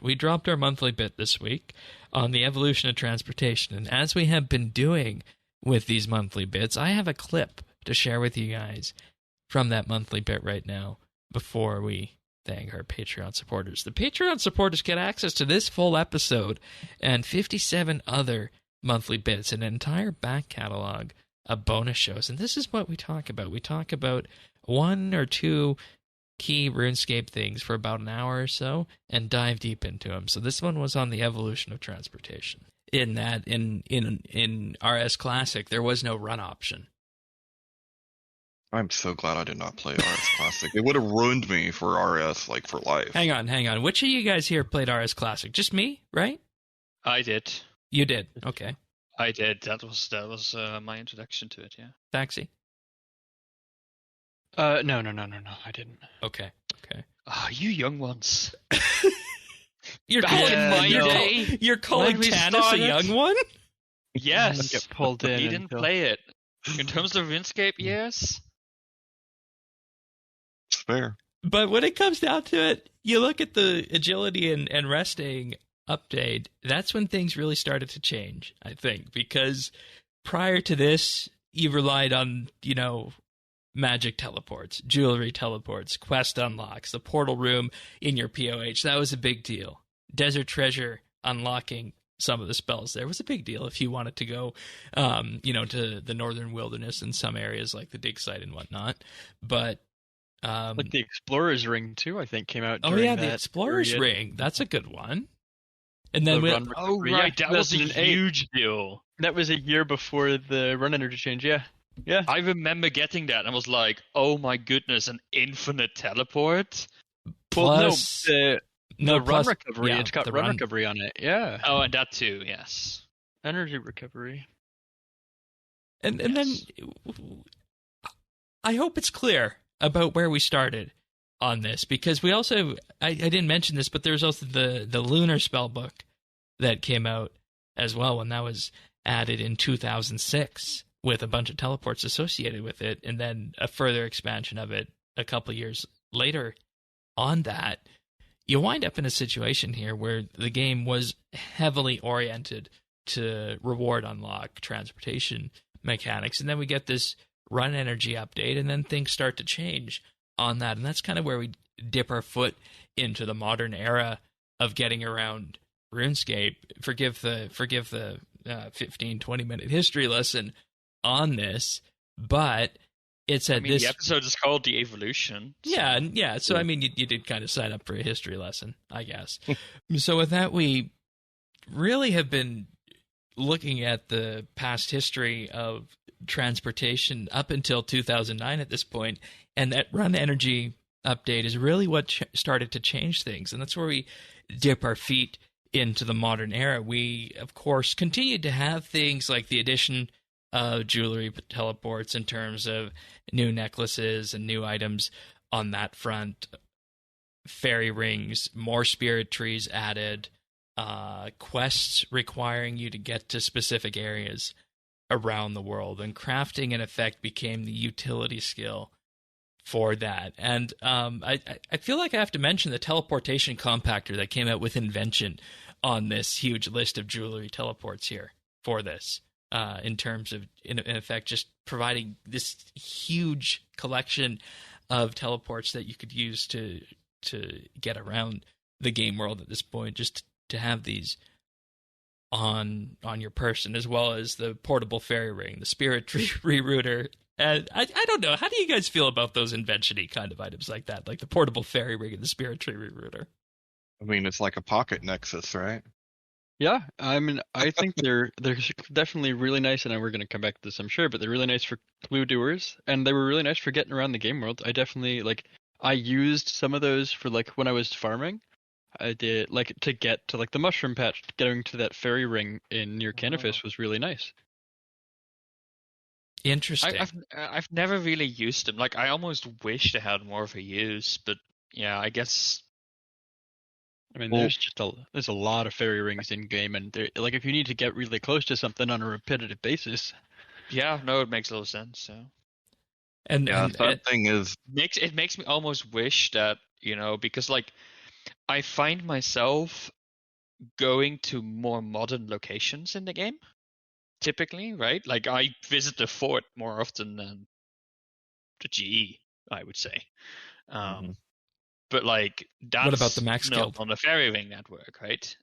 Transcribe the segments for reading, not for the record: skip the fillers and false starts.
We dropped our monthly bit this week on the evolution of transportation. And as we have been doing with these monthly bits, I have a clip to share with you guys from that monthly bit right now before we thank our Patreon supporters. The Patreon supporters get access to this full episode and 57 other monthly bits, an entire back catalog of bonus shows. And this is what we talk about. We talk about one or two key RuneScape things for about an hour or so and dive deep into them. So this one was on the evolution of transportation. In that, in RS Classic, there was no run option. I'm so glad I did not play RS Classic. It would have ruined me for RS, like, for life. Hang on. Which of you guys here played RS Classic? Just me, right? I did. You did. Okay. I did. That was my introduction to it. Yeah. Taxi. No. I didn't. Okay. You young ones. You're Back in my day. You're calling when we Tannis a started. young one? Yes. Get pulled in. He didn't play it. In terms of RuneScape, yes. It's fair. But when it comes down to it, you look at the agility and resting update, that's when things really started to change, I think. Because prior to this, you relied on, magic teleports, jewelry teleports, quest unlocks, the portal room in your POH. That was a big deal. Desert Treasure unlocking some of the spells there was a big deal if you wanted to go, to the northern wilderness in some areas like the dig site and whatnot. But like the Explorer's Ring too, I think came out. Oh during yeah, that the Explorer's period. Ring. That's a good one. And then we, Right, that was a 2008. huge deal. That was a year before the run energy change. Yeah. I remember getting that and was like, "Oh my goodness, an infinite teleport!" plus the run plus- recovery. yeah, It's got the run run. recovery on it. Yeah. Oh, and that too. Yes. Energy recovery. And then I hope it's clear about where we started on this, because we also I didn't mention this, but there's also the lunar spell book that came out as well when that was added in 2006 with a bunch of teleports associated with it, and then a further expansion of it a couple years later on that. You wind up in a situation here where the game was heavily oriented to reward unlock transportation mechanics, and then we get this run energy update, and then things start to change on that, and that's kind of where we dip our foot into the modern era of getting around RuneScape. Forgive the 15-20 minute history lesson on this, but it's at this. The episode is called The Evolution. So. Yeah. So I mean, you did kind of sign up for a history lesson, I guess. So with that, we really have been looking at the past history of transportation up until 2009 at this point, and that run energy update is really what started to change things, and that's where we dip our feet into the modern era. We, of course, continued to have things like the addition of jewelry teleports in terms of new necklaces and new items on that front, fairy rings, more spirit trees added, quests requiring you to get to specific areas around the world, and crafting in effect became the utility skill for that. And I feel like I have to mention the teleportation compactor that came out with Invention on this huge list of jewelry teleports here for this, in terms of, in effect, just providing this huge collection of teleports that you could use to get around the game world at this point, just to have these on your person, as well as the portable fairy ring, the spirit tree rerouter. And I don't know, how do you guys feel about those invention-y kind of items like that, like the portable fairy ring and the spirit tree rerouter? I mean, it's like a pocket nexus, right? Yeah, I mean, I think they're definitely really nice, and we're going to come back to this, I'm sure, but they're really nice for clue doers, and they were really nice for getting around the game world. I definitely, I used some of those for, when I was farming. I did, to get to, the mushroom patch, getting to that fairy ring near Canifis was really nice. Interesting. I've never really used them. I almost wish they had more of a use, but yeah, I guess. I mean, there's a lot of fairy rings in game, and if you need to get really close to something on a repetitive basis. Yeah, no, it makes a lot of sense. So. And thing is, it makes me almost wish that, because I find myself going to more modern locations in the game, typically, right? Like I visit the fort more often than the GE, I would say. Mhm. But like that's What about the Max not Guild? on the Fairy Ring network, right?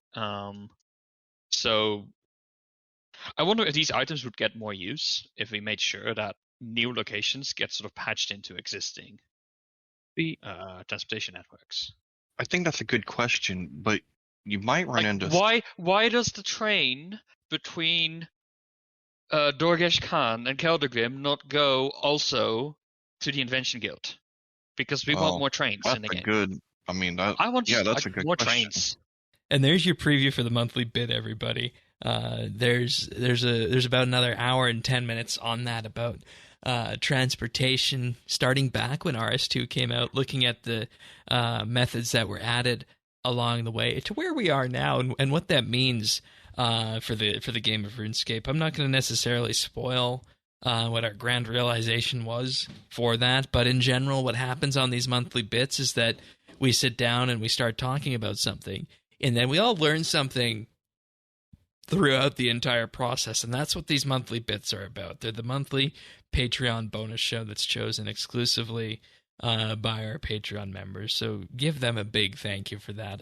So I wonder if these items would get more use if we made sure that new locations get sort of patched into existing The- transportation networks. I think that's a good question, but you might run Like, into why does the train between Dorgesh Khan and Keldegrim not go also to the Invention Guild? Because we want Oh, more trains that's in the a game. good. I mean, that. I want Yeah, that's like a good more question. trains. And there's your preview for the monthly bid, everybody. There's about another hour and 10 minutes on that about transportation, starting back when RS2 came out, looking at the methods that were added along the way to where we are now, and what that means for the game of RuneScape. I'm not going to necessarily spoil what our grand realization was for that, but in general, what happens on these monthly bits is that we sit down and we start talking about something, and then we all learn something throughout the entire process, and that's what these monthly bits are about. They're the monthly Patreon bonus show that's chosen exclusively by our Patreon members, so give them a big thank you for that.